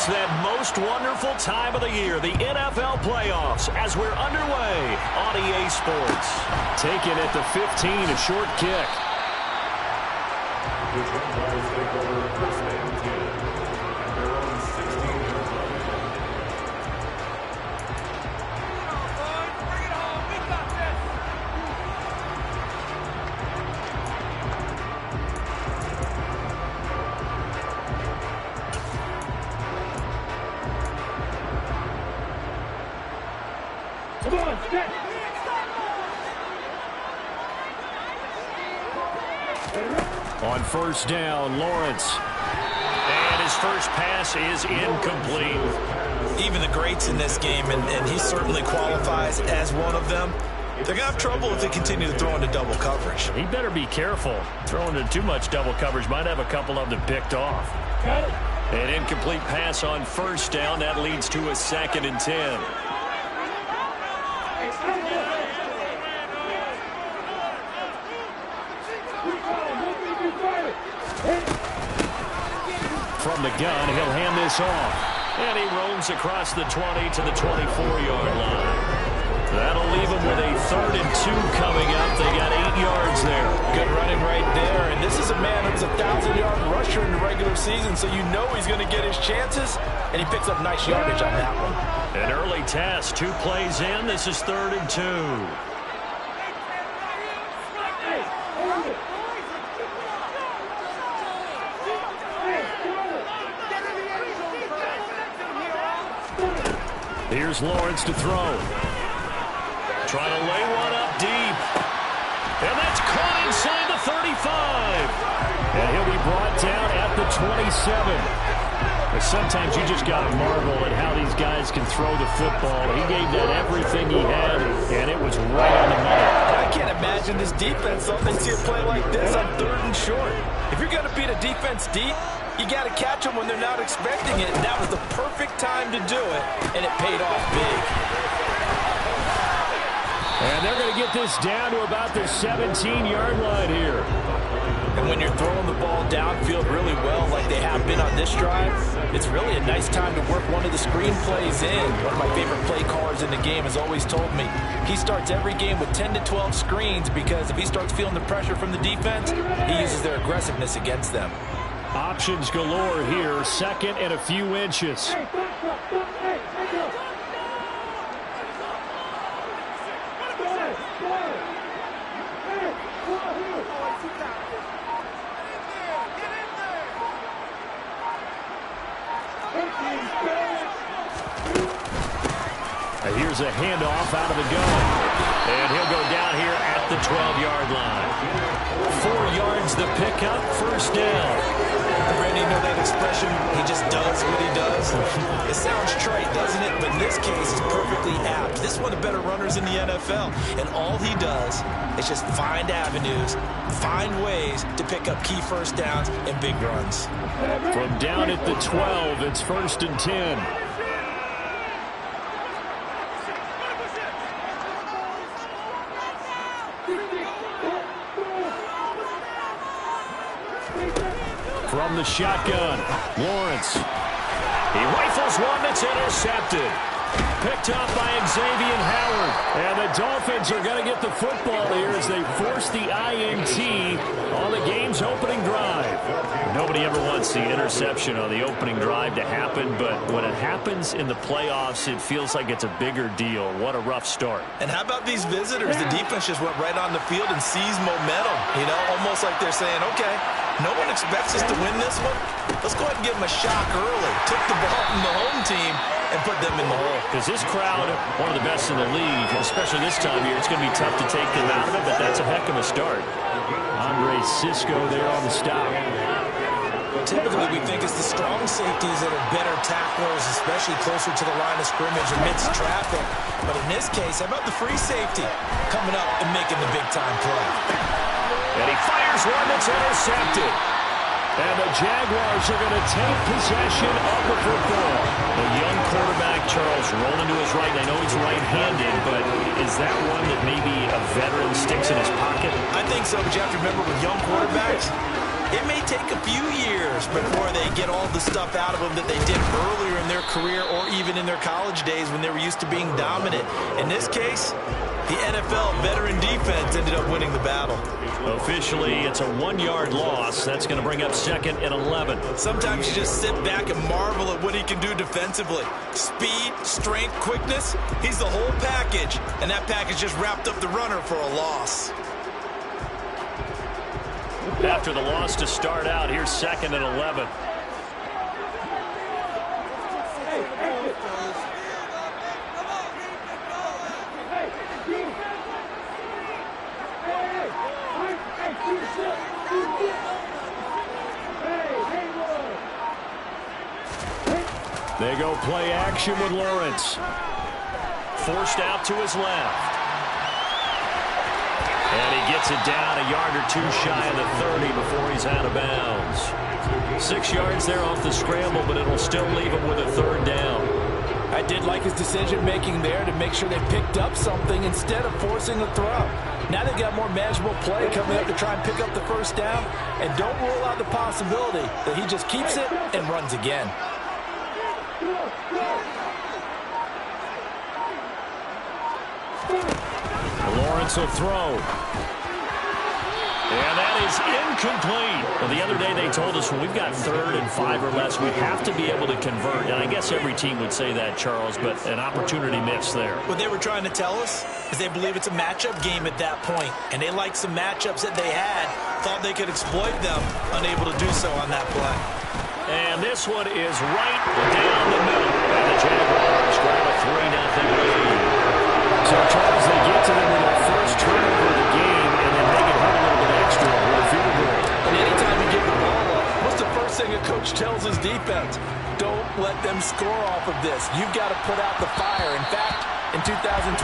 It's that most wonderful time of the year, the NFL playoffs, as we're underway on EA Sports. Taken at the 15, a short kick. On first down, Lawrence. And his first pass is incomplete. Even the greats in this game, and he certainly qualifies as one of them, they're going to have trouble if they continue to throw into double coverage. He better be careful. Throwing into too much double coverage might have a couple of them picked off. An incomplete pass on first down. That leads to a 2nd and 10. From the gun, he'll hand this off. And he roams across the 20 to the 24-yard line. That'll leave him with a 3rd and 2 coming up. They got 8 yards there. Good running right there. And this is a man who's a 1,000-yard rusher in the regular season, so you know he's going to get his chances. And he picks up nice yardage on that one. An early test. 2 plays in. This is 3rd and 2. Here's Lawrence to throw. Trying to lay one up deep. And that's caught inside the 35. And he'll be brought down at the 27. But sometimes you just got to marvel at how these guys can throw the football. He gave that everything he had, and it was right on the money. I can't imagine this defense, though, they see a play like this on 3rd and short. If you're going to beat a defense deep, you got to catch them when they're not expecting it. And that was the perfect time to do it, and it paid off big. And they're going to get this down to about the 17-yard line here. And when you're throwing the ball downfield really well like they have been on this drive, it's really a nice time to work one of the screen plays in. One of my favorite play callers in the game has always told me he starts every game with 10 to 12 screens because if he starts feeling the pressure from the defense, he uses their aggressiveness against them. Options galore here, 2nd and a few inches. And here's a handoff out of the gun. And he'll go down here at the 12-yard line. 4 yards the pickup, first down. Randy, you know that expression, he just does what he does? It sounds trite, doesn't it? But in this case, it's perfectly apt. This is one of the better runners in the NFL. And all he does is just find avenues, find ways to pick up key first downs and big runs. From down at the 12, it's 1st and 10. From the shotgun, Lawrence. He rifles one that's intercepted. Picked up by Xavier Howard. And the Dolphins are going to get the football here as they force the INT on the game's opening drive. Nobody ever wants the interception on the opening drive to happen, but when it happens in the playoffs, it feels like it's a bigger deal. What a rough start. And how about these visitors? The defense just went right on the field and seized momentum. You know, almost like they're saying, okay, no one expects us to win this one. Let's go ahead and give them a shock early. Took the ball from the home team and put them in the hole. Because this crowd, one of the best in the league, especially this time of year, it's going to be tough to take them out of it, but that's a heck of a start. Andre Cisco there on the stop. Typically, we think it's the strong safeties that are better tacklers, especially closer to the line of scrimmage amidst traffic. But in this case, how about the free safety coming up and making the big-time play? And he fires one that's intercepted. And the Jaguars are going to take possession of the football. The young quarterback, Charles, rolling to his right. I know he's right-handed, but is that one that maybe a veteran sticks in his pocket? I think so, but you have to remember with young quarterbacks, It may take a few years before they get all the stuff out of them that they did earlier in their career or even in their college days when they were used to being dominant. In this case, the NFL veteran defense ended up winning the battle. Officially, it's a 1-yard loss. That's going to bring up 2nd and 11. Sometimes you just sit back and marvel at what he can do defensively. Speed, strength, quickness, he's the whole package. And that package just wrapped up the runner for a loss. After the loss to start out, here's 2nd and 11. They go play action with Lawrence. Forced out to his left. And he gets it down a yard or two shy of the 30 before he's out of bounds. 6 yards there off the scramble, but it'll still leave him with a 3rd down. I did like his decision-making there to make sure they picked up something instead of forcing a throw. Now they've got more manageable play coming up to try and pick up the 1st down. And don't rule out the possibility that he just keeps it and runs again. Lawrence will throw. And that is incomplete. Well, the other day they told us when we've got 3rd and 5 or less, we have to be able to convert. And I guess every team would say that, Charles, but an opportunity missed there. What they were trying to tell us is they believe it's a matchup game at that point. And they liked some matchups that they had, thought they could exploit them, unable to do so on that play. And this one is right down the middle. And the Jaguars grab a 3-0 lead. So, Charles, they get to them with their first turnover of the game, and then make it hurt a little bit extra with a field goal. And anytime you give the ball up, what's the first thing a coach tells his defense? Don't let them score off of this. You've got to put out the fire. In fact, in 2021,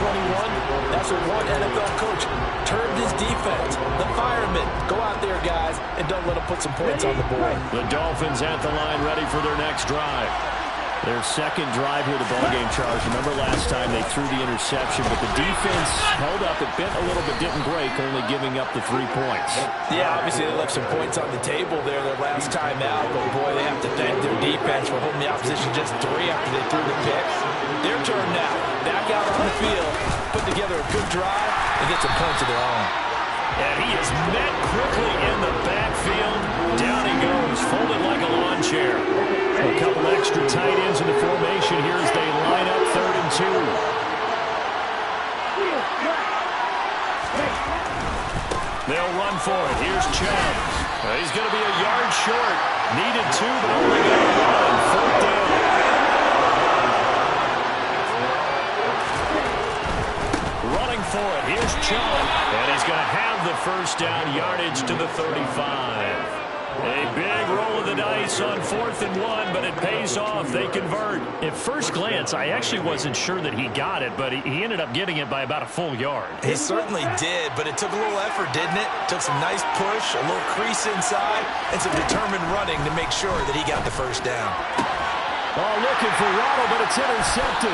that's what one NFL coach termed his defense. The firemen. Go out there, guys, and don't let them put some points on the board. The Dolphins at the line ready for their next drive. Their 2nd drive here of the ballgame, Charles. Remember last time they threw the interception, but the defense held up. It bent a little but didn't break, only giving up the 3 points. Yeah, obviously they left some points on the table there their last time out, but boy, they have to thank their defense for holding the opposition just 3 after they threw the pick. Their turn now. Back out on the field, put together a good drive, and get some points of their own. And he is met quickly in the backfield. Down he goes, folded like a lawn chair. A couple extra tight ends in the formation here as they line up 3rd and 2. They'll run for it. Here's Chubb. He's going to be a yard short. Needed 2, but only got 1. 4th down. Running for it. Here's Chubb. And he's going to have the 1st down, yardage to the 35. A big roll of the dice on 4th and 1, but it pays off. They convert. At first glance, I actually wasn't sure that he got it, but he ended up getting it by about a full yard. He certainly did, but it took a little effort, didn't it? Took some nice push, a little crease inside, and some determined running to make sure that he got the 1st down. Oh, looking for Waddle, but it's intercepted.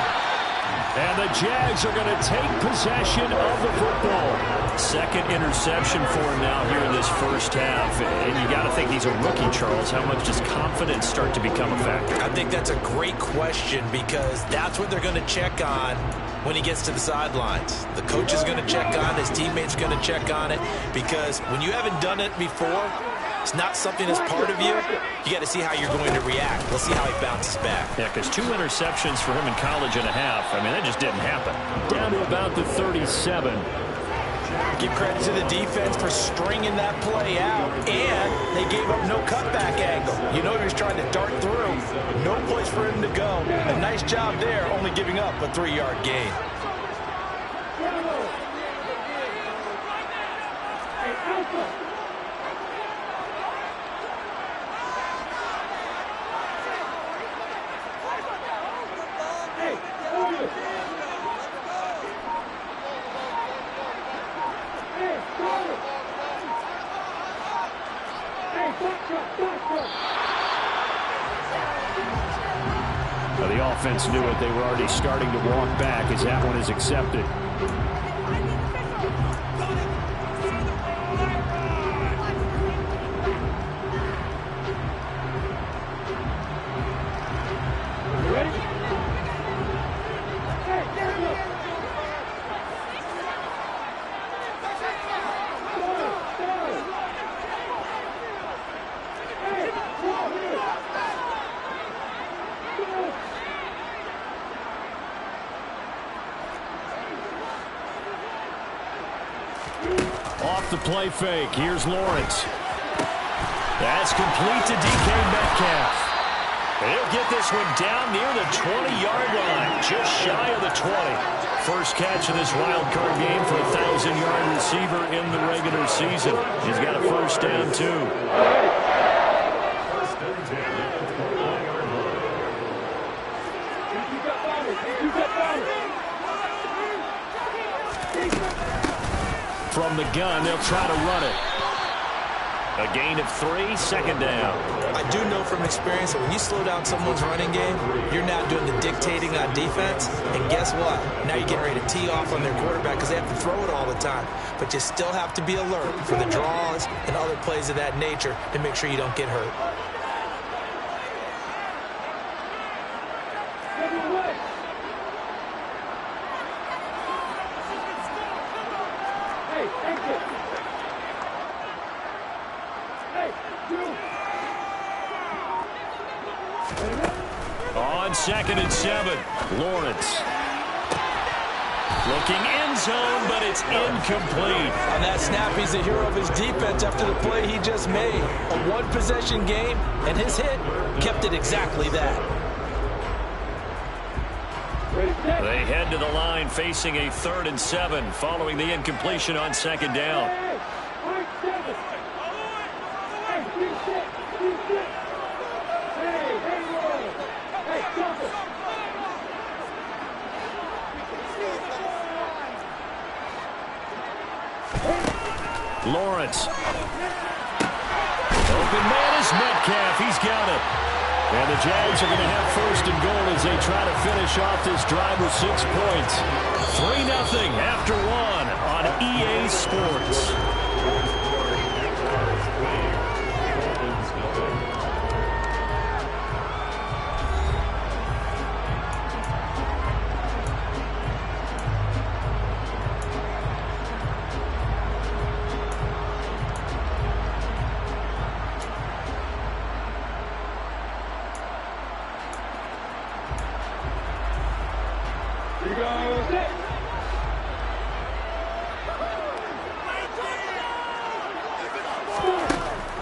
And the Jags are going to take possession of the football. 2nd interception for him now here in this 1st half. And you got to think he's a rookie, Charles. How much does confidence start to become a factor? I think that's a great question because that's what they're going to check on when he gets to the sidelines. The coach is going to check on it. His teammates are going to check on it because when you haven't done it before, it's not something that's part of you. You got to see how you're going to react. Let's see how he bounces back. Yeah, because 2 interceptions for him in college and a half. I mean, that just didn't happen. Down to about the 37. Give credit to the defense for stringing that play out, and they gave up no cutback angle. You know he was trying to dart through. No place for him to go. A nice job there, only giving up a 3-yard gain. The offense knew it. They were already starting to walk back as that one is accepted. Off the play fake. Here's Lawrence. That's complete to DK Metcalf. He'll get this one down near the 20-yard line, just shy of the 20. First catch of this wild card game for a 1,000-yard receiver in the regular season. He's got a first down, too. From the gun, they'll try to run it. A gain of 3, second down. I do know from experience that when you slow down someone's running game, you're now doing the dictating on defense. And guess what? Now you're getting ready to tee off on their quarterback because they have to throw it all the time. But you still have to be alert for the draws and other plays of that nature to make sure you don't get hurt. On 2nd and 7, Lawrence. Looking end zone, but it's incomplete. On that snap, he's the hero of his defense after the play he just made. A one-possession game, and his hit kept it exactly that. They head to the line facing a 3rd and 7 following the incompletion on 2nd down. Lawrence. Open man is Metcalf. He's got it. And the Jags are going to have 1st and goal as they try to finish off this drive with 6 points. 3-0 after 1 on EA Sports.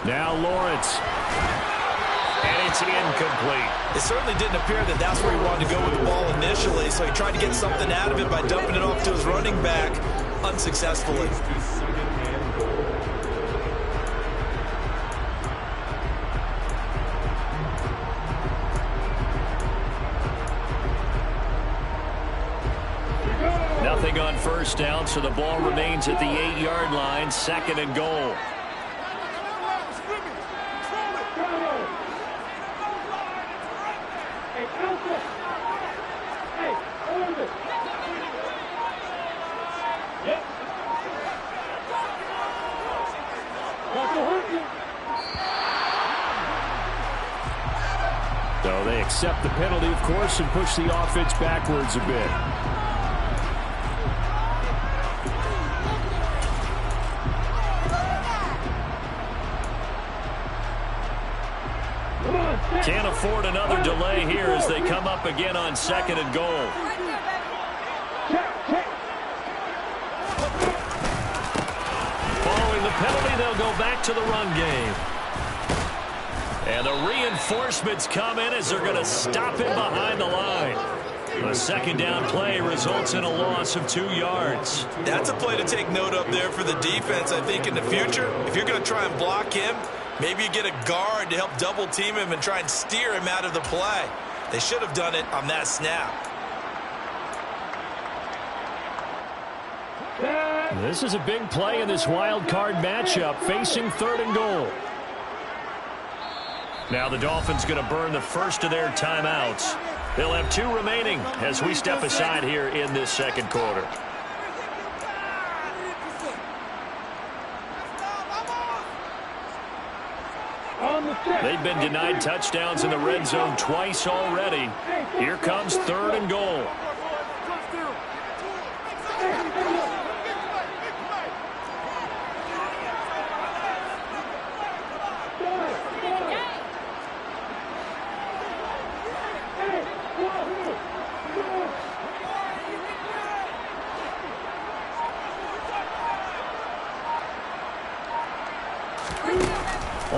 Now Lawrence. And it's incomplete. It certainly didn't appear that that's where he wanted to go with the ball initially, so he tried to get something out of it by dumping it off to his running back unsuccessfully. Nothing on 1st down, so the ball remains at the 8-yard line, 2nd and goal. So they accept the penalty, of course, and push the offense backwards a bit. Can't afford another delay here as they come up again on 2nd and goal. Following the penalty, they'll go back to the run game. And the reinforcements come in as they're going to stop him behind the line. A 2nd down play results in a loss of 2 yards. That's a play to take note of there for the defense, I think, in the future. If you're going to try and block him, maybe you get a guard to help double team him and try and steer him out of the play. They should have done it on that snap. This is a big play in this wild card matchup, facing 3rd and goal. Now the Dolphins going to burn the first of their timeouts. They'll have 2 remaining as we step aside here in this 2nd quarter. They've been denied touchdowns in the red zone twice already. Here comes 3rd and goal.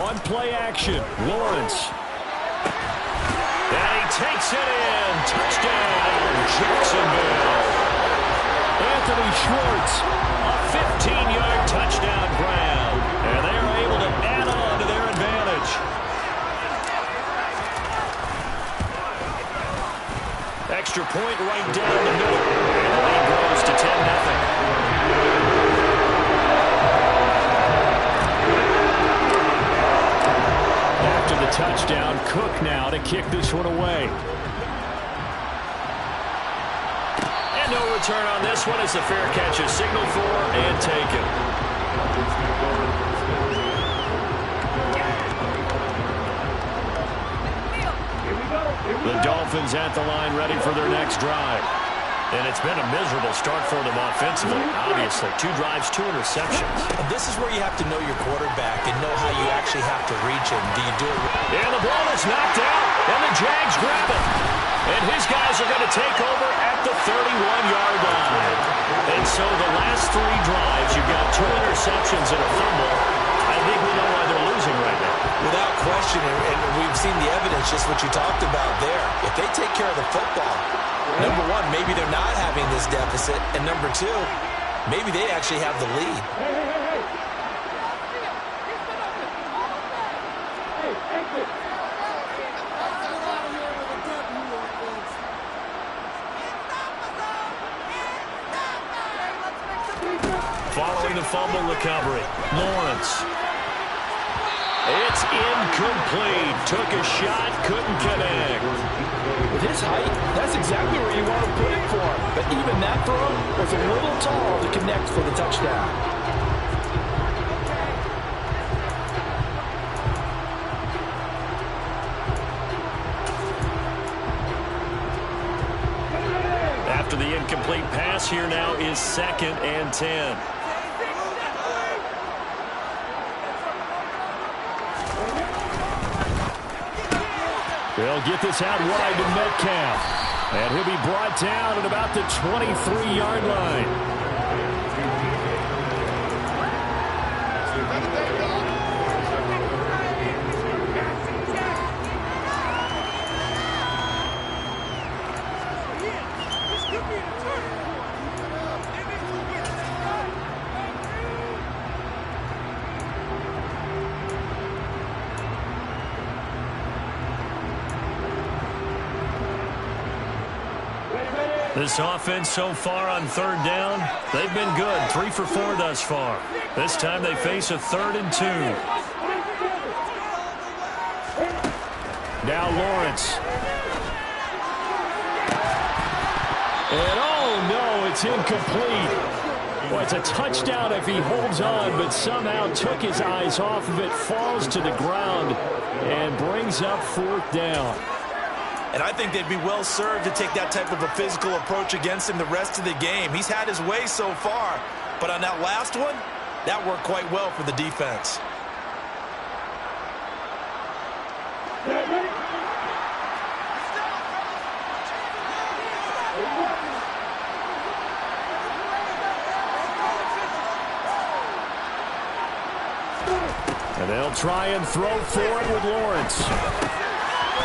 On play action, Lawrence. And he takes it in. Touchdown, Jacksonville. Anthony Schwartz. A 15-yard touchdown grab. And they are able to add on to their advantage. Extra point right down the middle. And the lead grows to 10-0. After the touchdown, Cook now to kick this one away. And no return on this one as the fair catch is signaled for and taken. The Dolphins at the line ready for their next drive. And it's been a miserable start for them offensively. Obviously, 2 drives, 2 interceptions. And this is where you have to know your quarterback and know how you actually have to reach him. Do you do it? And the ball is knocked out, and the Jags grab it. And his guys are going to take over at the 31-yard line. And so the last 3 drives, you've got 2 interceptions and a fumble. I think we know why they're losing right now. Without question, and we've seen the evidence, just what you talked about there. If they take care of the football, number one, maybe they're not having this deficit. And number 2, maybe they actually have the lead. Following the fumble recovery, Lawrence. It's incomplete. Took a shot, couldn't connect. With his height, that's exactly where you want to put it for him. But even that throw was a little tall to connect for the touchdown. After the incomplete pass, here now is 2nd and 10. They'll get this out wide to Metcalf. And he'll be brought down at about the 23-yard line. This offense so far on 3rd down, they've been good. 3 for 4 thus far. This time they face a 3rd and 2. Now Lawrence. And oh no, it's incomplete. Well, it's a touchdown if he holds on, but somehow took his eyes off of it, falls to the ground, and brings up 4th down. And I think they'd be well served to take that type of a physical approach against him the rest of the game. He's had his way so far, but on that last one, that worked quite well for the defense. And they'll try and throw for it with Lawrence.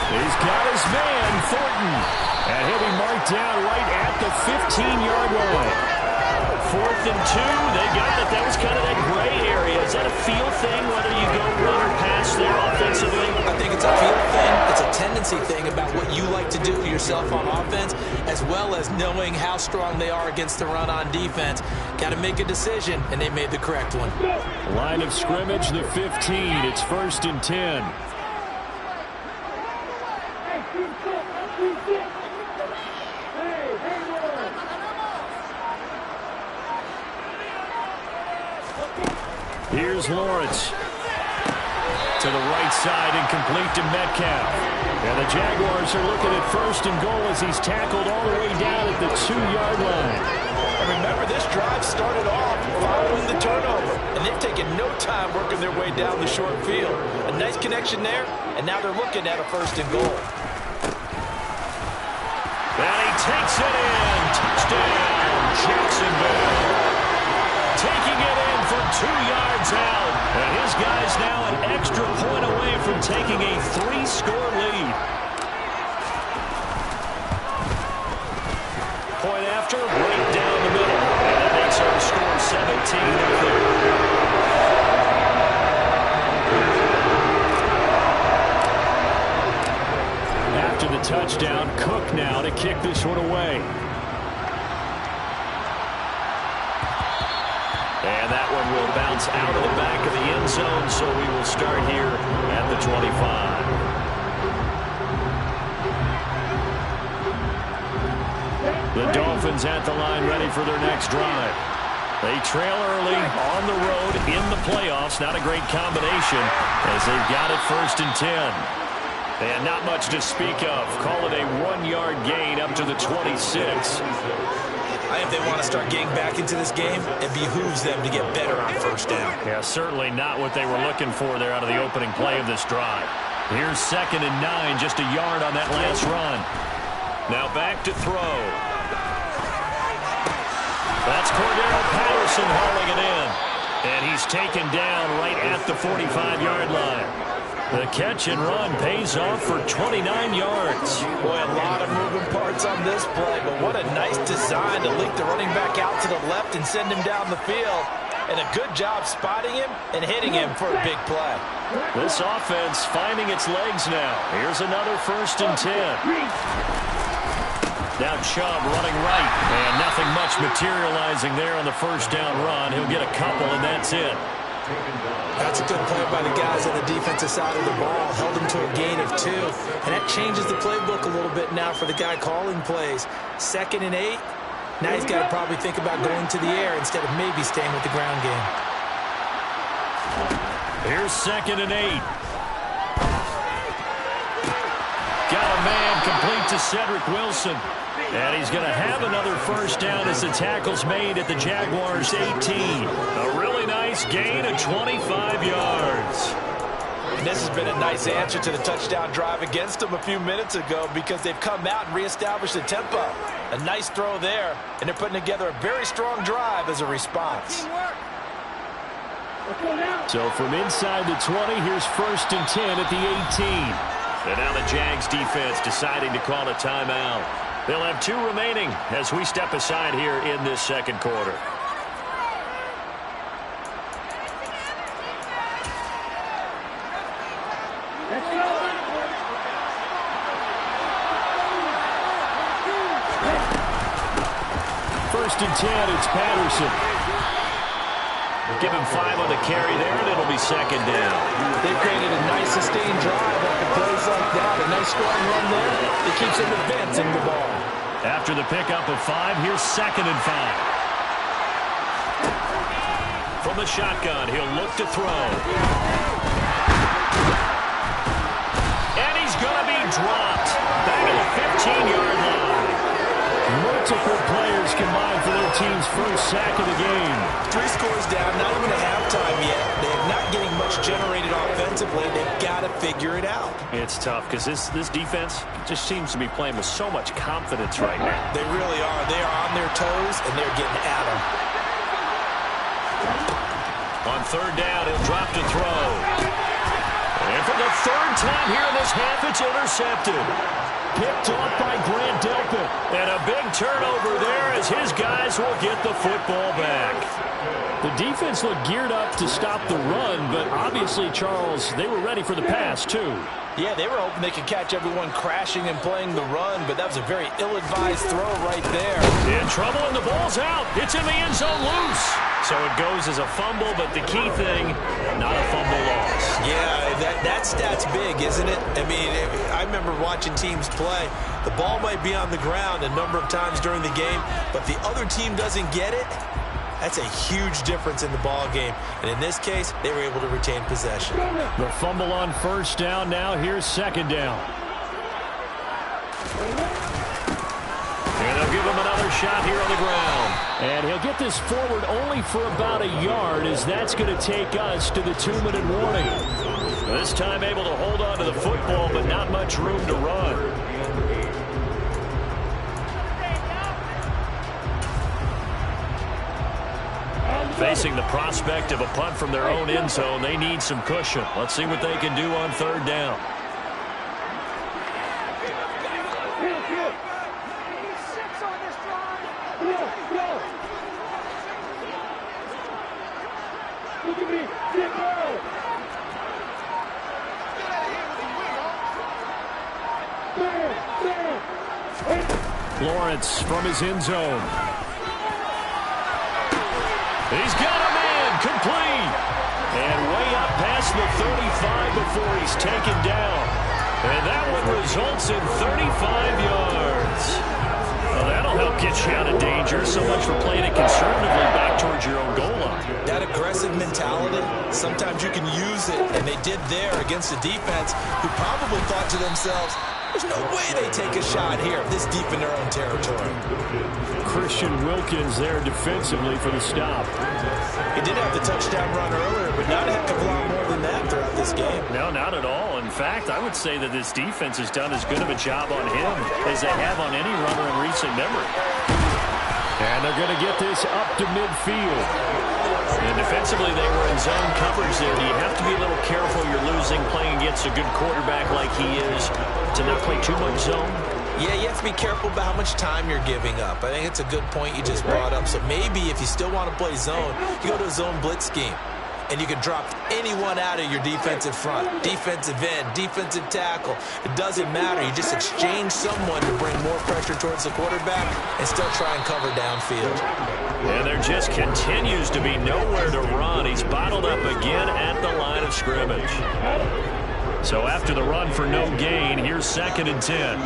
He's got his man, Thornton. And he'll be marked down right at the 15-yard line. 4th and 2, they got it. That was kind of that gray area. Is that a feel thing, whether you go run or pass there offensively? I think it's a feel thing. It's a tendency thing about what you like to do to yourself on offense, as well as knowing how strong they are against the run on defense. Got to make a decision, and they made the correct one. Line of scrimmage, the 15. It's 1st and 10. Here's Lawrence. To the right side and complete to Metcalf. And the Jaguars are looking at 1st and goal as he's tackled all the way down at the 2-yard line. And remember, this drive started off following the turnover, and they've taken no time working their way down the short field. A nice connection there, and now they're looking at a 1st and goal. And he takes it in. Touchdown, Jacksonville. Taking it in for 2 yards goes out. And his guy's now an extra point away from taking a 3-score lead. Point after, right down the middle. And that makes our score 17-0. After the touchdown, Cook now to kick this one away. And that one will bounce out of the back of the end zone, so we will start here at the 25. The Dolphins at the line, ready for their next drive. They trail early on the road in the playoffs. Not a great combination as they've got it 1st and 10. And not much to speak of. Call it a 1-yard gain up to the 26. I think they want to start getting back into this game. It behooves them to get better on 1st down. Yeah, certainly not what they were looking for there out of the opening play of this drive. Here's 2nd and 9, just a yard on that last run. Now back to throw. That's Cordero Patterson hauling it in. And he's taken down right at the 45-yard line. The catch and run pays off for 29 yards. Boy, a lot of moving parts on this play, but what a nice design to leak the running back out to the left and send him down the field. And a good job spotting him and hitting him for a big play. This offense finding its legs now. Here's another 1st and 10. Now Chubb running right, and nothing much materializing there on the 1st down run. He'll get a couple, and that's it. That's a good play by the guys on the defensive side of the ball. Held him to a gain of 2. And that changes the playbook a little bit now for the guy calling plays. 2nd and 8. Now he's got to probably think about going to the air instead of maybe staying with the ground game. Here's 2nd and 8. Got a man complete to Cedric Wilson. And he's going to have another 1st down as the tackle's made at the Jaguars' 18. A really nice gain of 25 yards. And this has been a nice answer to the touchdown drive against them a few minutes ago because they've come out and reestablished the tempo. A nice throw there, and they're putting together a very strong drive as a response. So from inside the 20, here's 1st and 10 at the 18. And now the Jags defense deciding to call a timeout. They'll have 2 remaining as we step aside here in this 2nd quarter. First and 10, it's Patterson. Give him 5 on the carry there, and it'll be 2nd down. They've created a nice sustained drive after plays like that. A nice scoring run there that keeps them advancing the ball. After the pickup of 5, here's 2nd and 5. From the shotgun, he'll look to throw. And he's going to be dropped. Back at the 15-yard line. Multiple players combined for their team's 1st sack of the game. 3 scores down, not even at halftime yet. They're not getting much generated offensively. They've got to figure it out. It's tough because this defense just seems to be playing with so much confidence right now. They really are. They are on their toes, and they're getting at them. On 3rd down, he'll drop to throw. And for the 3rd time here in this half, it's intercepted. Picked off by Grant Delpit. And a big turnover there as his guys will get the football back. The defense looked geared up to stop the run, but obviously, Charles, they were ready for the pass, too. Yeah, they were hoping they could catch everyone crashing and playing the run, but that was a very ill-advised throw right there. In trouble, and the ball's out. It's in the end zone loose. So it goes as a fumble, but the key thing, not a fumble loss. Yeah, that stat's big, isn't it? I mean, I remember watching teams play. The ball might be on the ground a number of times during the game, but the other team doesn't get it. That's a huge difference in the ball game. And in this case, they were able to retain possession. The fumble on 1st down. Now here's 2nd down. And they'll give him another shot here on the ground. And he'll get this forward only for about a yard, as that's going to take us to the 2-minute warning. This time able to hold on to the football, but not much room to run. Facing the prospect of a punt from their own end zone, they need some cushion. Let's see what they can do on third down. Lawrence from his end zone. He's got a man, complete. And way up past the 35 before he's taken down. And that one results in 35 yards. Well, that'll help get you out of danger. So much for playing it conservatively back towards your own goal line. That aggressive mentality, sometimes you can use it, and they did there against a defense who probably thought to themselves, there's no way they take a shot here this deep in their own territory. Christian Wilkins there defensively for the stop. He did have the touchdown run earlier, but not a heck of a lot more than that throughout this game. No, not at all. In fact, I would say that this defense has done as good of a job on him as they have on any runner in recent memory. And they're going to get this up to midfield. And defensively, they were in zone coverage there. Do you have to be a little careful you're losing playing against a good quarterback like he is to not play too much zone? Yeah, you have to be careful about how much time you're giving up. I think it's a good point you just brought up. So maybe if you still want to play zone, you go to a zone blitz scheme. And you can drop anyone out of your defensive front, defensive end, defensive tackle. It doesn't matter. You just exchange someone to bring more pressure towards the quarterback and still try and cover downfield. And there just continues to be nowhere to run. He's bottled up again at the line of scrimmage. So after the run for no gain, here's 2nd and 10.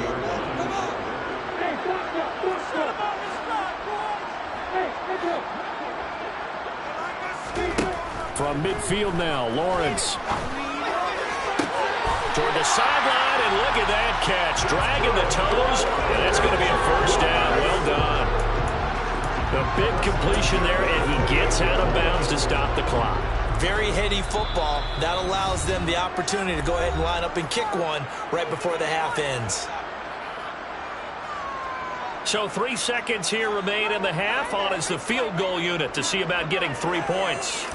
From midfield now, Lawrence. Toward the sideline, and look at that catch. Dragging the toes, and that's going to be a first down. Well done. A big completion there, and he gets out of bounds to stop the clock. Very heady football. That allows them the opportunity to go ahead and line up and kick one right before the half ends. So 3 seconds here remain in the half. On is the field goal unit to see about getting 3 points.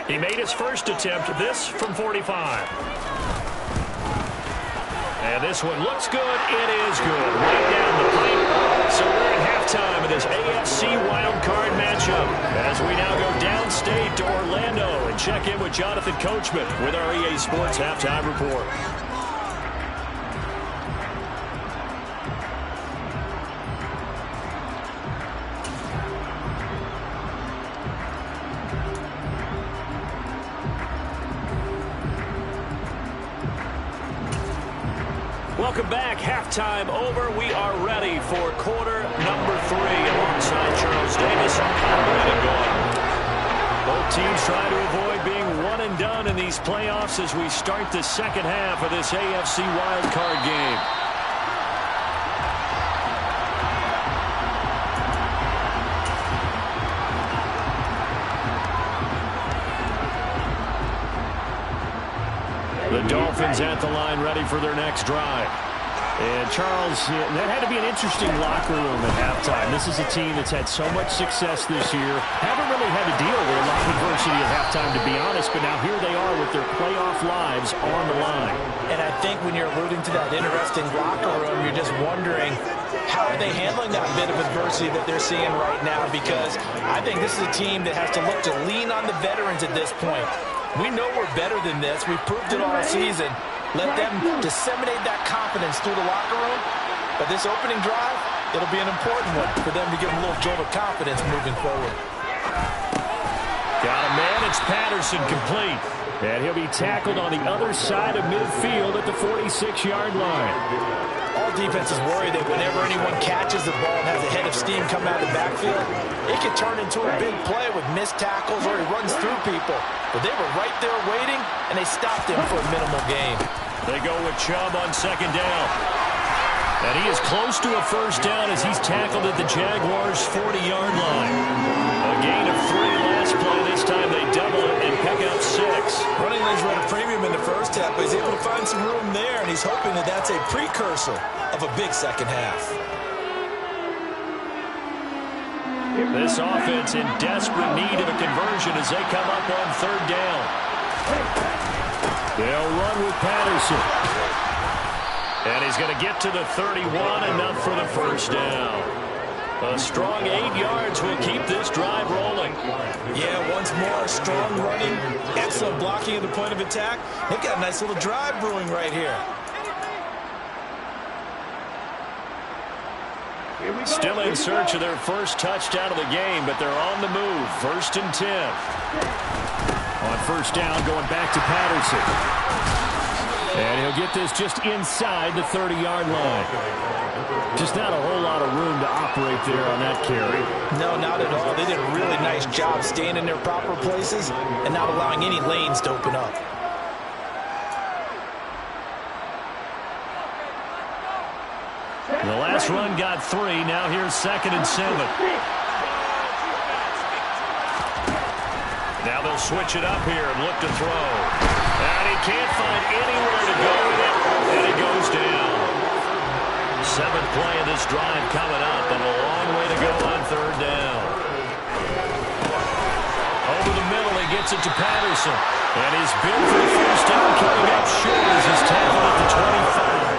He made his first attempt, this from 45. And this one looks good. It is good. Right down the pipe. So we're at halftime of this AFC wildcard matchup as we now go downstate to Orlando and check in with Jonathan Coachman with our EA Sports Halftime Report. Welcome back. Halftime over. We are ready for quarter number 3 alongside Charles Davis and Brandon Goyle. Both teams trying to avoid being one and done in these playoffs as we start the second half of this AFC wildcard game. The Dolphins at the line ready for their next drive. And Charles, that had to be an interesting locker room at halftime. This is a team that's had so much success this year. Haven't really had to deal with a lot of adversity at halftime, to be honest, but now here they are with their playoff lives on the line. And I think when you're alluding to that interesting locker room, you're just wondering how are they handling that bit of adversity that they're seeing right now, because I think this is a team that has to look to lean on the veterans at this point. We know we're better than this. We've proved it all season. Let them disseminate that confidence through the locker room. But this opening drive, it'll be an important one for them to give them a little jolt of confidence moving forward. Got a man. It's Patterson complete. And he'll be tackled on the other side of midfield at the 46-yard line. All defenses worry that whenever anyone catches the ball and has a head of steam coming out of the backfield, it can turn into a big play with missed tackles or he runs through people. But they were right there waiting, and they stopped him for a minimal gain. They go with Chubb on second down. And he is close to a first down as he's tackled at the Jaguars' 40-yard line. A gain of 3 last play. This time they double it and pick up 6. Running lanes were at a premium in the first half, but he's able to find some room there, and he's hoping that that's a precursor of a big second half. This offense in desperate need of a conversion as they come up on third down. They'll run with Patterson. And he's going to get to the 31, enough for the first down. A strong 8 yards will keep this drive rolling. Yeah, once more, strong running, excellent blocking at the point of attack. They've got a nice little drive brewing right here. Still in search of their first touchdown of the game, but they're on the move. 1st and 10. On first down, going back to Patterson. And he'll get this just inside the 30-yard line. Just not a whole lot of room to operate there on that carry. No, not at all. They did a really nice job staying in their proper places and not allowing any lanes to open up. The last run got 3. Now here's 2nd and 7. Now they'll switch it up here and look to throw. And he can't find anywhere to go with it. And it goes down. 7th play of this drive coming up, and a long way to go on third down. Over the middle, he gets it to Patterson. And he's bid for the first down, coming up short as he's tackled at the 25.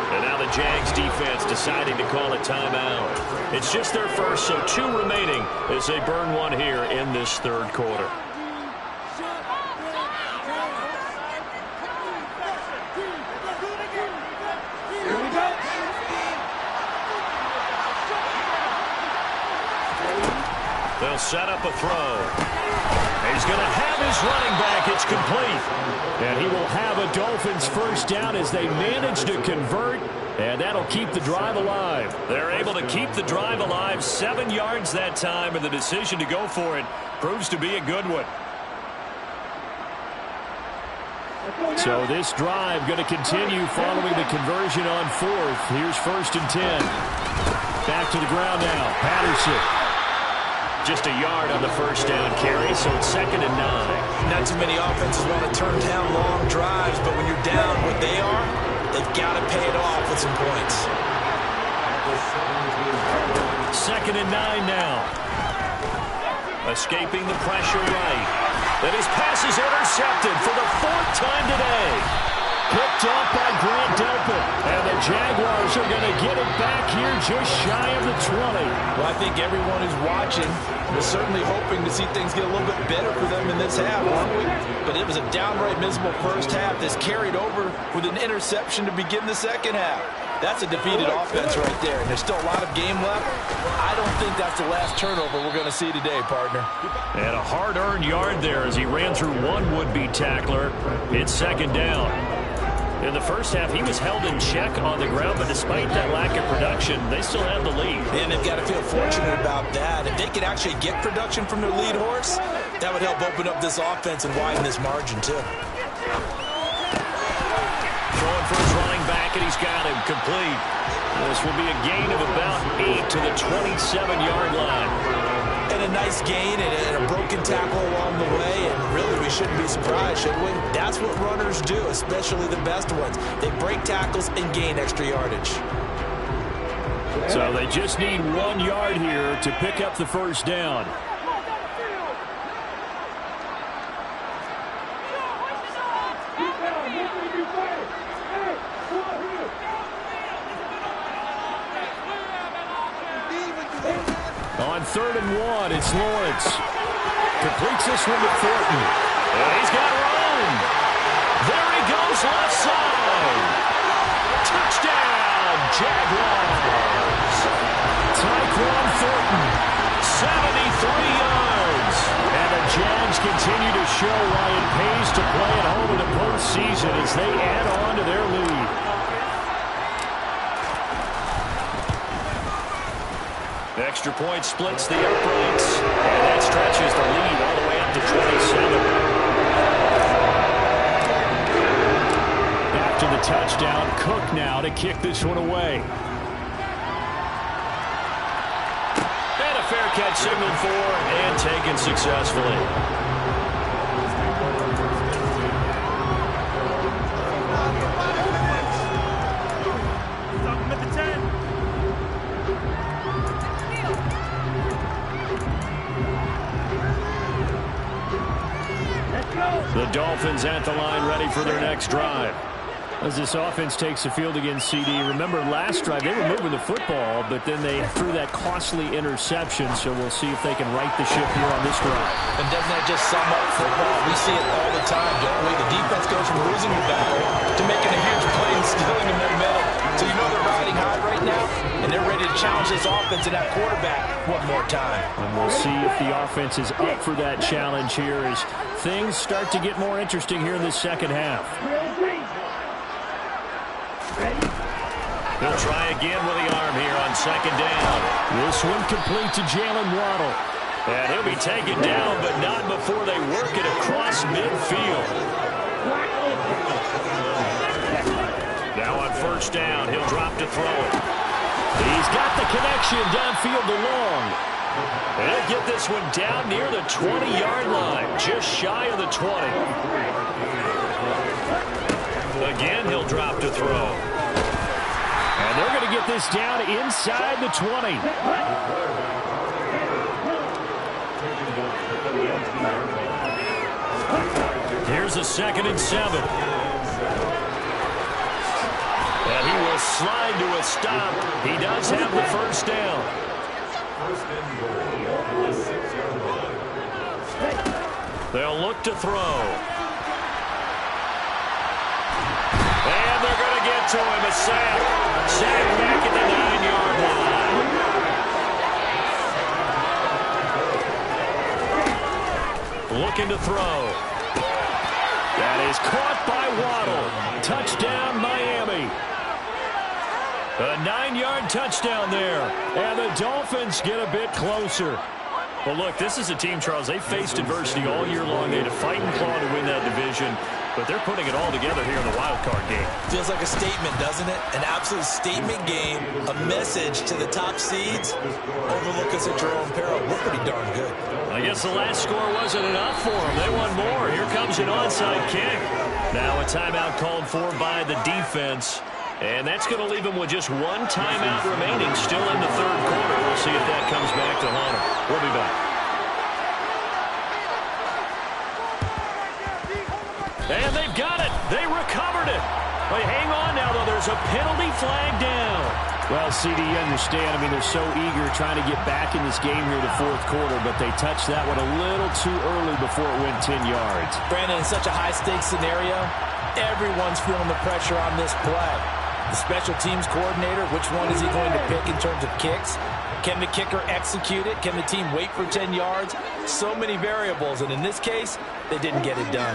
And now the Jags defense deciding to call a timeout. It's just their first, so 2 remaining as they burn one here in this third quarter. They'll set up a throw. He's going to have his running back. It's complete. And he will have a Dolphins first down as they manage to convert, and that'll keep the drive alive. They're able to keep the drive alive. 7 yards that time, and the decision to go for it proves to be a good one. So this drive going to continue following the conversion on 4th. Here's 1st and 10. Back to the ground now. Patterson. Just a yard on the first down carry, so it's 2nd and 9. Not too many offenses want to turn down long drives, but when you're down what they are, they've got to pay it off with some points. 2nd and 9 now. Escaping the pressure right. Then his pass is intercepted for the 4th time today. Picked off by Grant Delpit. And the Jaguars are going to get it back here just shy of the 20. Well, I think everyone who's watching was certainly hoping to see things get a little bit better for them in this half, weren't we? But it was a downright miserable first half that's carried over with an interception to begin the second half. That's a defeated offense right there, and there's still a lot of game left. I don't think that's the last turnover we're going to see today, partner. And a hard-earned yard there as he ran through one would-be tackler. It's 2nd down. In the first half, he was held in check on the ground, but despite that lack of production, they still have the lead. And they've got to feel fortunate about that. If they could actually get production from their lead horse, that would help open up this offense and widen this margin, too. Throwing for his running back, and he's got him complete. This will be a gain of about 8 to the 27-yard line. And a nice gain and a broken tackle along the way, and really we shouldn't be surprised, should we? That's what runners do, especially the best ones. They break tackles and gain extra yardage. So they just need 1 yard here to pick up the first down. On 3rd and 1, it's Lawrence. Completes this one to Thornton. And he's got room. There he goes, left side. Touchdown, Jaguars. Tyquan Thornton. 73 yards. And the Jags continue to show why it pays to play at home in the postseason as they add on to their lead. Extra point splits the uprights, and that stretches the lead all the way up to 27. After the touchdown, Cook now to kick this one away. And a fair catch signaled for and taken successfully. Dolphins at the line ready for their next drive. As this offense takes the field against CD, remember last drive they were moving the football, but then they threw that costly interception, so we'll see if they can right the ship here on this drive. And doesn't that just sum up football? We see it all the time, don't we? The defense goes from losing the battle to making a huge play and stealing in the middle. So you know they're riding high right now, and they're ready to challenge this offense and that quarterback one more time. And we'll see if the offense is up for that challenge here as things start to get more interesting here in the second half. He'll try again with the arm here on second down. This one complete to Jalen Waddle. And he'll be taken down, but not before they work it across midfield. Now on first down, he'll drop to throw it. He's got the connection downfield to Long. And he'll get this one down near the 20-yard line, just shy of the 20. Again, he'll drop to throw. And they're going to get this down inside the 20. Here's a 2nd and 7. And he will slide to a stop. He does have the first down. They'll look to throw. And they're going to get to him. A sack. Sack back at the 9-yard line. Looking to throw. That is caught by Waddle. Touchdown, Miami. A 9-yard touchdown there. And the Dolphins get a bit closer. Well, look, this is a team, Charles, they faced adversity all year long. They had to fight and claw to win that division. But they're putting it all together here in the wild card game. Feels like a statement, doesn't it? An absolute statement game, a message to the top seeds. Overlook us at your own peril. We're pretty darn good. I guess the last score wasn't enough for them. They want more. Here comes an onside kick. Now a timeout called for by the defense. And that's going to leave them with just one timeout remaining still in the third quarter. We'll see if that comes back to haunt them. We'll be back. And they've got it. They recovered it. But hang on now, though. There's a penalty flag down. Well, CD, you understand. I mean, they're so eager trying to get back in this game here in the fourth quarter, but they touched that one a little too early before it went 10 yards. Brandon, in such a high-stakes scenario, everyone's feeling the pressure on this play. The special teams coordinator, which one is he going to pick in terms of kicks? Can the kicker execute it? Can the team wait for 10 yards? So many variables, and in this case, they didn't get it done.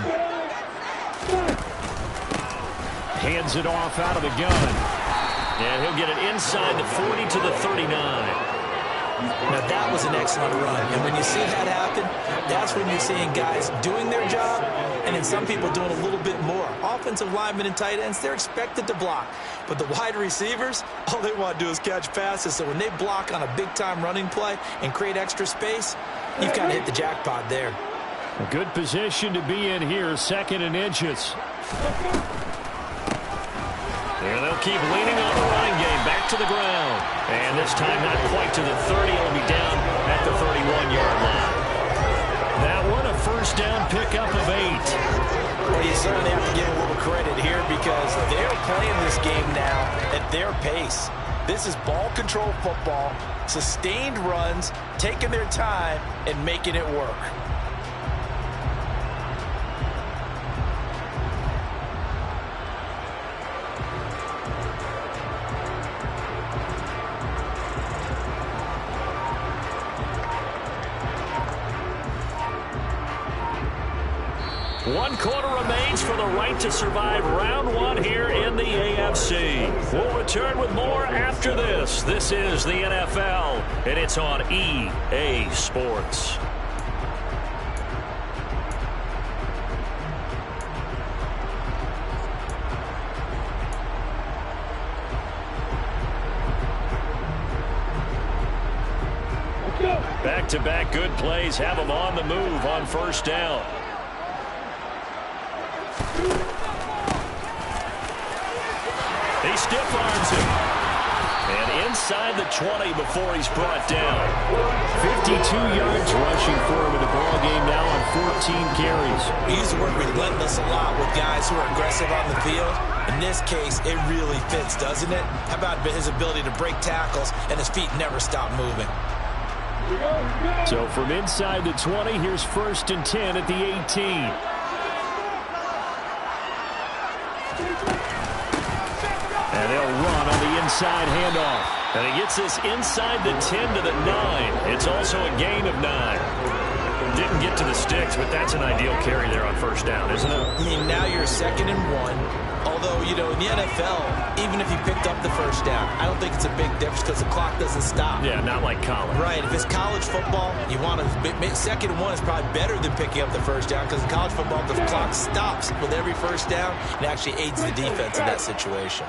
Hands it off out of the gun. And he'll get it inside the 40 to the 39. Now, that was an excellent run. And when you see that happen, that's when you're seeing guys doing their job and then some people doing a little bit more. Offensive linemen and tight ends, they're expected to block. But the wide receivers, all they want to do is catch passes. So when they block on a big-time running play and create extra space, you've kind of hit the jackpot there. A good position to be in here, 2nd and inches. And they'll keep leaning on the running game back to the ground. And this time not quite to the 30. It'll be down at the 31-yard line. That one a first down pickup of 8. Well, you certainly have to give a little credit here because they're playing this game now at their pace. This is ball control football, sustained runs, taking their time and making it work. One quarter remains for the right to survive round one here in the AFC. We'll return with more after this. This is the NFL, and it's on EA Sports. Back-to-back good plays have them on the move on first down. He stiff-arms him. And inside the 20 before he's brought down. 52 yards rushing for him in the ball game now on 14 carries. He used to work relentless a lot with guys who are aggressive on the field. In this case, it really fits, doesn't it? How about his ability to break tackles and his feet never stop moving? So from inside the 20, here's 1st and 10 at the 18. And they'll run on the inside handoff. And he gets this inside the 10 to the 9. It's also a gain of 9. Didn't get to the sticks, but that's an ideal carry there on 1st down, isn't it? I mean, now you're 2nd and 1. Although, you know, in the NFL, even if you picked up the 1st down, I don't think it's a big difference because the clock doesn't stop. Yeah, not like college. Right. If it's college football, you want to 2nd and 1 is probably better than picking up the 1st down because in college football, the clock stops with every 1st down and actually aids the defense in that situation.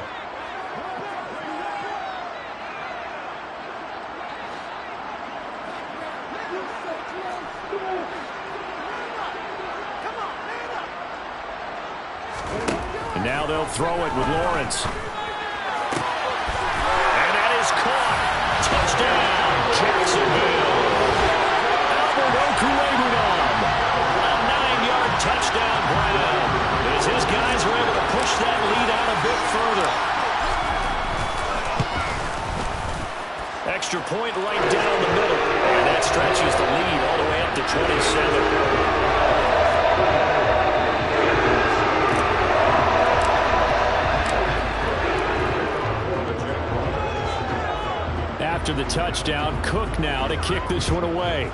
Now they'll throw it with Lawrence. And that is caught. Touchdown, Jacksonville. Albert Okuebunom. A 9-yard touchdown Brown. As his guys were able to push that lead out a bit further. Extra point right down the middle. And that stretches the lead all the way up to 27. After the touchdown, Cook now to kick this one away.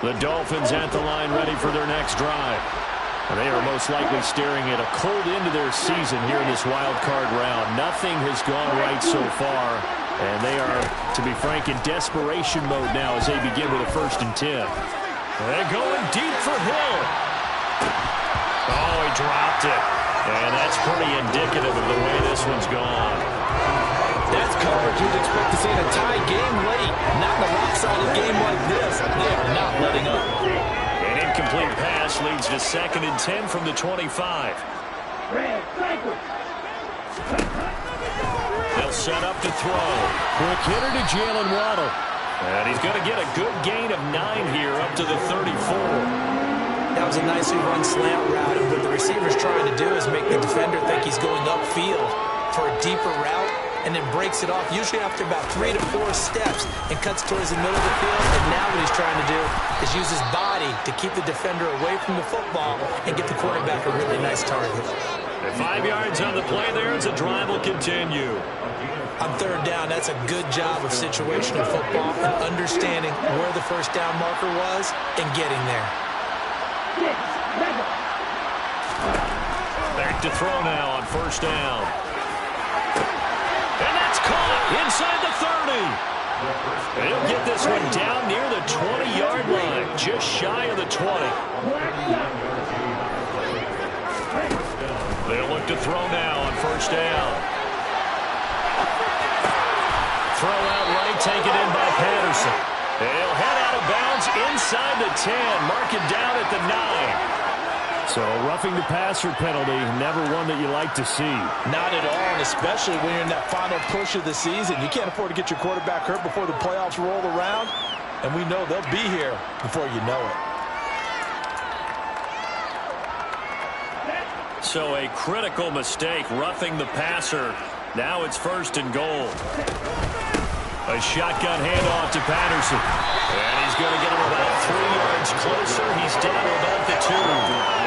The Dolphins at the line ready for their next drive. They are most likely staring at a cold end to their season here in this wild card round. Nothing has gone right so far, and they are, to be frank, in desperation mode now as they begin with a 1st and 10. They're going deep for Hill. Oh, he dropped it. And that's pretty indicative of the way this one's gone. That's coverage you'd expect to see in a tie game late. Not in a lopsided game like this. They are not letting up. An incomplete pass leads to 2nd and 10 from the 25. They'll set up to throw. Quick hitter to Jalen Waddle. And he's going to get a good gain of 9 here up to the 34. That was a nicely run slant route. And what the receiver's trying to do is make the defender think he's going upfield for a deeper route, and then breaks it off, usually after about 3 to 4 steps, and cuts towards the middle of the field. And now what he's trying to do is use his body to keep the defender away from the football and get the quarterback a really nice target. And 5 yards on the play there as the drive will continue. On 3rd down, that's a good job of situational football and understanding where the 1st down marker was and getting there. Back to throw now on 1st down. And that's caught inside the 30. They'll get this one down near the 20-yard line, just shy of the 20. They'll look to throw now on 1st down. Throw out right, taken in by Patterson. They'll head out of bounds inside the 10, mark it down at the 9. So a roughing the passer penalty, never one that you like to see. Not at all, and especially when you're in that final push of the season. You can't afford to get your quarterback hurt before the playoffs roll around, and we know they'll be here before you know it. So a critical mistake, roughing the passer. Now it's 1st and goal. A shotgun handoff to Patterson. And he's going to get him about 3 yards closer. He's down to about the 2.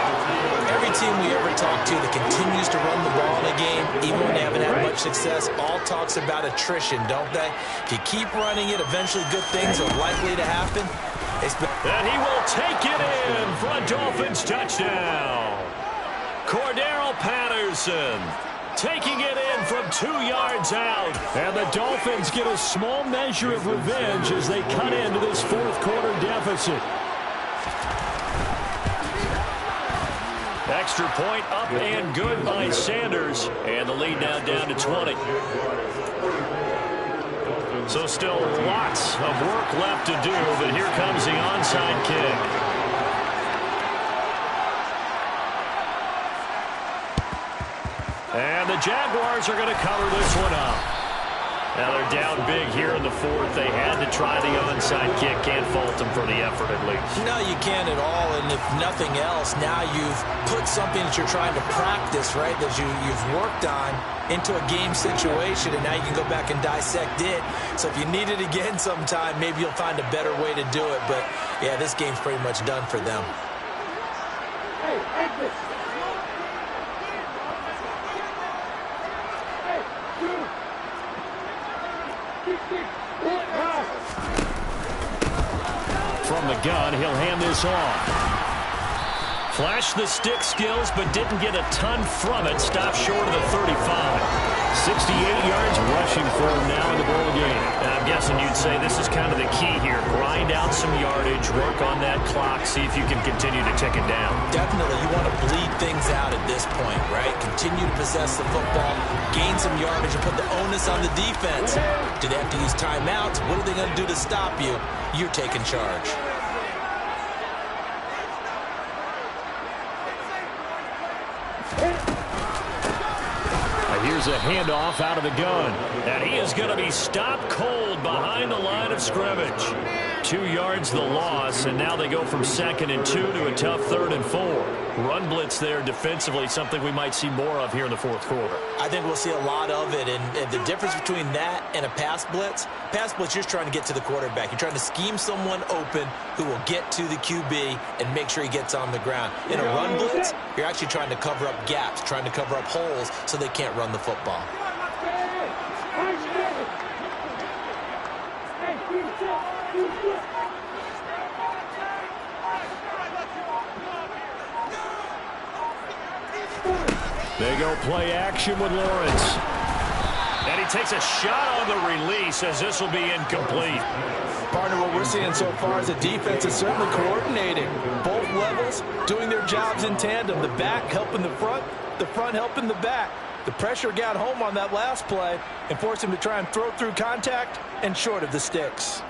Every team we ever talk to that continues to run the ball in a game, even when they haven't had much success, all talks about attrition, don't they? If you keep running it, eventually good things are likely to happen. And he will take it in for a Dolphins touchdown. Cordarrelle Patterson taking it in from 2 yards out. And the Dolphins get a small measure of revenge as they cut into this 4th quarter deficit. Extra point up and good by Sanders. And the lead now down to 20. So still lots of work left to do, but here comes the onside kick. And the Jaguars are going to cover this one up. Now they're down big here in the fourth. They had to try the onside kick. Can't fault them for the effort at least. No, you can't at all. And if nothing else, now you've put something that you're trying to practice, right, that you've worked on into a game situation, and now you can go back and dissect it. So if you need it again sometime, maybe you'll find a better way to do it. But, yeah, this game's pretty much done for them. From the gun, he'll hand this off. Flashed the stick skills, but didn't get a ton from it. Stopped short of the 35. 68 yards rushing for him now in the ball game. And I'm guessing you'd say this is kind of the key here. Grind out some yardage, work on that clock, see if you can continue to tick it down. Definitely. You want to bleed things out at this point, right? Continue to possess the football, gain some yardage, and put the onus on the defense. Do they have to use timeouts? What are they going to do to stop you? You're taking charge. Here's a handoff out of the gun. And he is going to be stopped cold behind the line of scrimmage. 2 yards the loss, and now they go from 2nd and 2 to a tough 3rd and 4. Run blitz there defensively, something we might see more of here in the fourth quarter. I think we'll see a lot of it, and the difference between that and a pass blitz, you're just trying to get to the quarterback. You're trying to scheme someone open who will get to the QB and make sure he gets on the ground. In a run blitz, you're actually trying to cover up gaps, trying to cover up holes so they can't run the football. They go play action with Lawrence. And he takes a shot on the release as this will be incomplete. Partner, what we're seeing so far is the defense is certainly coordinating. Both levels doing their jobs in tandem. The back helping the front helping the back. The pressure got home on that last play and forced him to try and throw through contact and short of the sticks.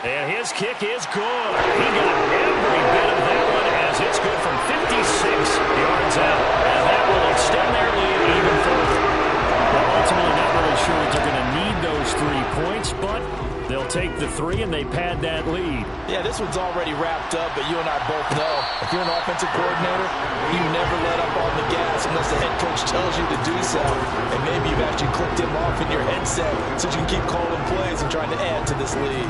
And his kick is good. He got every bit of that one as it's good from 56 yards out. And that will extend their lead even further. Well, ultimately not really sure that they're going to need those 3 points, but they'll take the 3 and they pad that lead. Yeah, this one's already wrapped up, but you and I both know if you're an offensive coordinator, you never let up on the gas unless the head coach tells you to do so. And maybe you've actually clicked him off in your headset so you can keep calling plays and trying to add to this lead.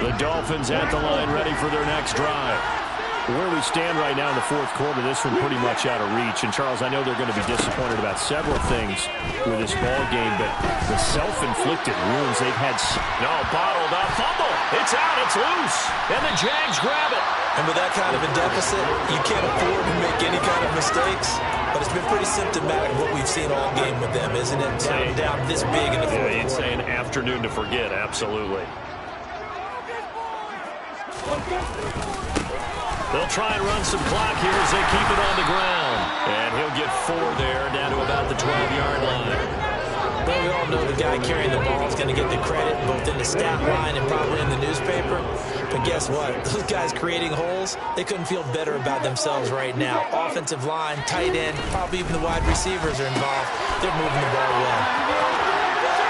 The Dolphins at the line ready for their next drive. Where we stand right now in the fourth quarter, this one pretty much out of reach. And, Charles, I know they're going to be disappointed about several things with this ball game, but the self-inflicted wounds they've had. No, bottled up. Fumble. It's out. It's loose. And the Jags grab it. And with that kind of a deficit, you can't afford to make any kind of mistakes. But it's been pretty symptomatic of what we've seen all game with them, isn't it? Down this big in the fourth quarter. You'd say an afternoon to forget. Absolutely. They'll try and run some clock here as they keep it on the ground. And he'll get 4 there, down to about the 12-yard line. But we all know the guy carrying the ball is going to get the credit both in the stat line and probably in the newspaper. But guess what? Those guys creating holes, they couldn't feel better about themselves right now. Offensive line, tight end, probably even the wide receivers are involved. They're moving the ball well.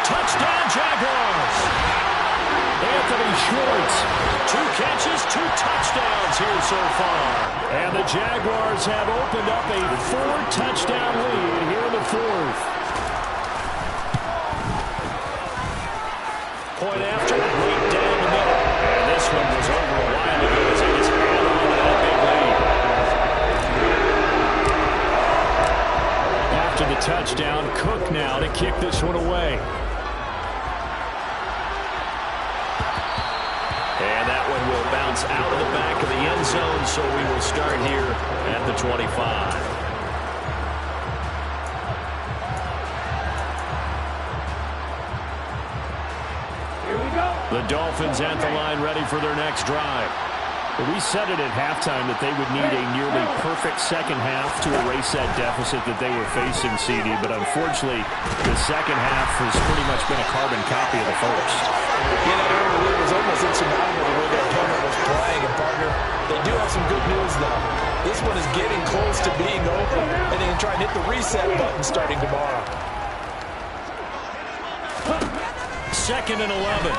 Touchdown, Jaguars! Anthony Schwartz, 2 catches, 2 touchdowns here so far. And the Jaguars have opened up a 4-touchdown lead here in the fourth. Point after, right down the middle. And this one was over a while ago as they just held on to that big lead. After the touchdown, Cook now to kick this one away. And that one will bounce out of the back of the end zone, so we will start here at the 25. The Dolphins at the line ready for their next drive. We said it at halftime that they would need a nearly perfect second half to erase that deficit that they were facing, CD. But unfortunately, the second half has pretty much been a carbon copy of the first. Yeah, that early lead was almost insurmountable the way their opponent was playing. And, partner, they do have some good news, though. This one is getting close to being over, and they can try and hit the reset button starting tomorrow. 2nd and 11.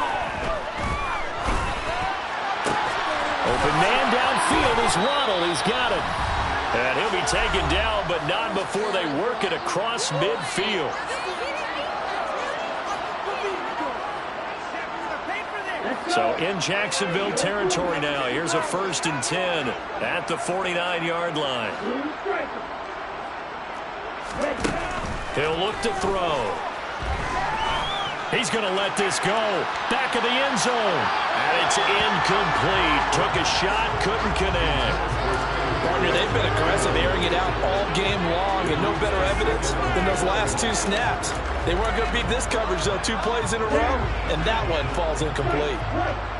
Open man downfield is Waddle. He's got it. And he'll be taken down, but not before they work it across midfield. So in Jacksonville territory now. Here's a 1st and 10 at the 49-yard line. He'll look to throw. He's going to let this go. Back of the end zone. And it's incomplete. Took a shot, couldn't connect. Partner, they've been aggressive, airing it out all game long, and no better evidence than those last 2 snaps. They weren't going to beat this coverage, though, 2 plays in a row, and that one falls incomplete.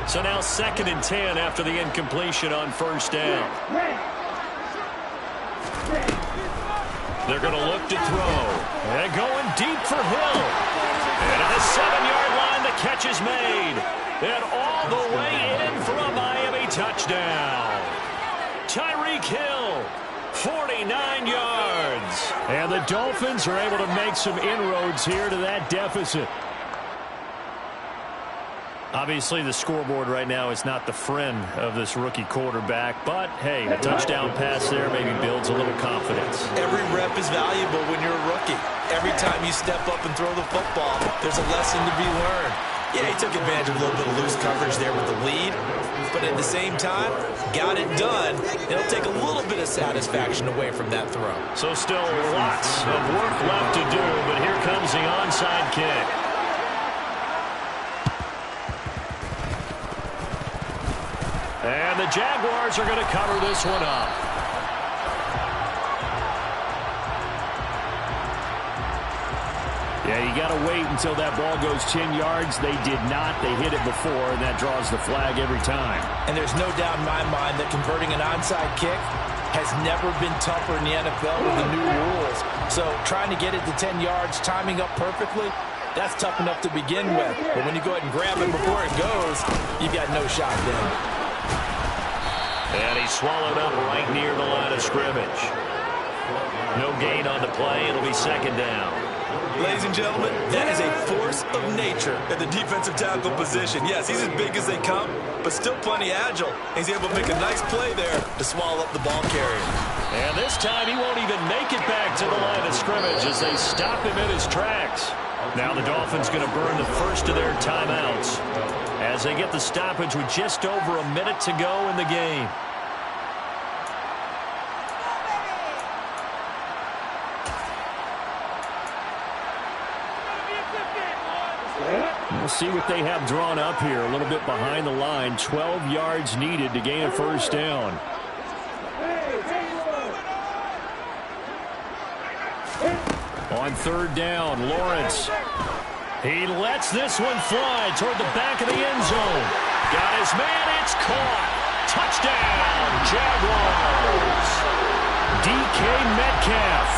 So now 2nd and 10 after the incompletion on 1st down. They're going to look to throw. And going deep for Hill. And at the 7-yard line, the catch is made. And all the way in for a Miami touchdown. Tyreek Hill, 49 yards. And the Dolphins are able to make some inroads here to that deficit. Obviously, the scoreboard right now is not the friend of this rookie quarterback. But, hey, a touchdown pass there maybe builds a little confidence. Every rep is valuable when you're a rookie. Every time you step up and throw the football, there's a lesson to be learned. Yeah, he took advantage of a little bit of loose coverage there with the lead. But at the same time, got it done. It'll take a little bit of satisfaction away from that throw. So still lots of work left to do, but here comes the onside kick. And the Jaguars are going to cover this one up. Yeah, you got to wait until that ball goes 10 yards. They did not. They hit it before, and that draws the flag every time. And there's no doubt in my mind that converting an onside kick has never been tougher in the NFL with the new rules. So trying to get it to 10 yards, timing up perfectly, that's tough enough to begin with. But when you go ahead and grab it before it goes, you've got no shot then. And he's swallowed up right near the line of scrimmage. No gain on the play. It'll be 2nd down. Ladies and gentlemen, that is a force of nature at the defensive tackle position. Yes, he's as big as they come, but still plenty agile. He's able to make a nice play there to swallow up the ball carrier. And this time he won't even make it back to the line of scrimmage as they stop him in his tracks. Now the Dolphins going to burn the first of their timeouts as they get the stoppage with just over a minute to go in the game. We'll see what they have drawn up here. A little bit behind the line. 12 yards needed to gain a 1st down. On 3rd down, Lawrence. He lets this one fly toward the back of the end zone. Got his man. It's caught. Touchdown, Jaguars. DK Metcalf,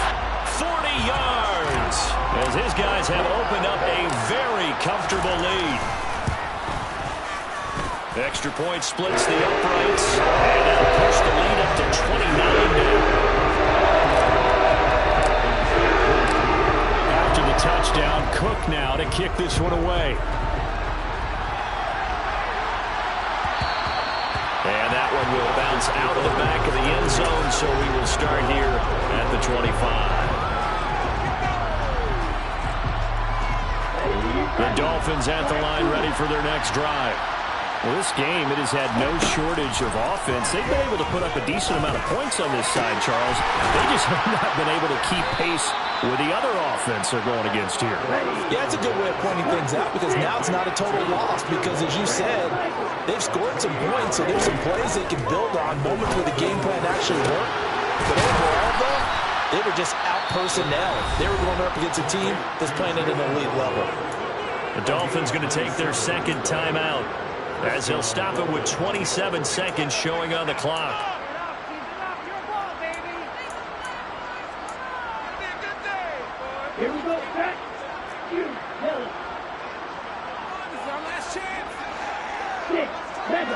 40 yards. As his guys have opened up a very comfortable lead. The extra point splits the uprights. And that'll push the lead up to 29 now. After the touchdown, Cook now to kick this one away. And that one will bounce out of the back of the end zone, so we will start here at the 25. The Dolphins at the line ready for their next drive. Well, this game, it has had no shortage of offense. They've been able to put up a decent amount of points on this side, Charles. They just have not been able to keep pace with the other offense they're going against here. Yeah, it's a good way of pointing things out because now it's not a total loss because, as you said, they've scored some points, so there's some plays they can build on, moments where the game plan actually worked. But overall, though, they were just out-personnel. They were going up against a team that's playing at an elite level. The Dolphins going to take their second timeout as he'll stop it with 27 seconds showing on the clock. Here we go, back. You, Nelly. This is our last chance. 6, 7.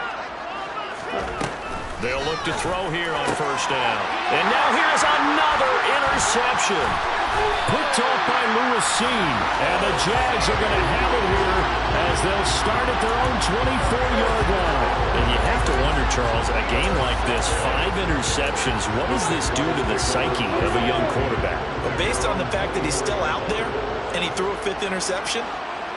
They'll look to throw here on first down. And now here's another interception. Quick toss by Lewis Seen. And the Jags are going to have it here as they'll start at their own 24-yard line. And you have to wonder, Charles, a game like this, 5 interceptions, what does this do to the psyche of a young quarterback? Well, based on the fact that he's still out there and he threw a 5th interception,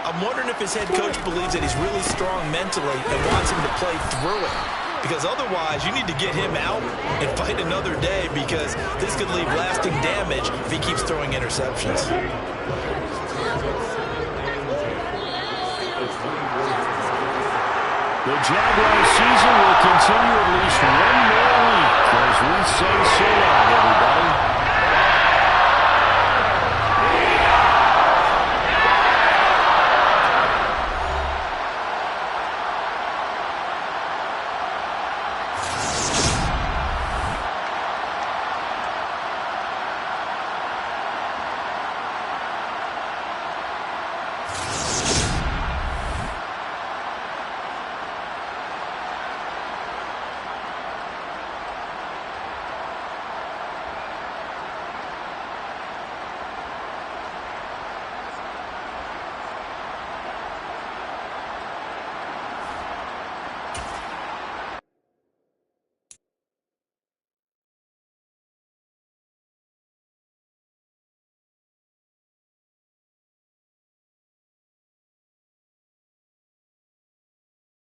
I'm wondering if his head coach believes that he's really strong mentally and wants him to play through it. Because otherwise, you need to get him out and fight another day, because this could leave lasting damage if he keeps throwing interceptions. The Jaguars season will continue at least one more week as we say so long, everybody.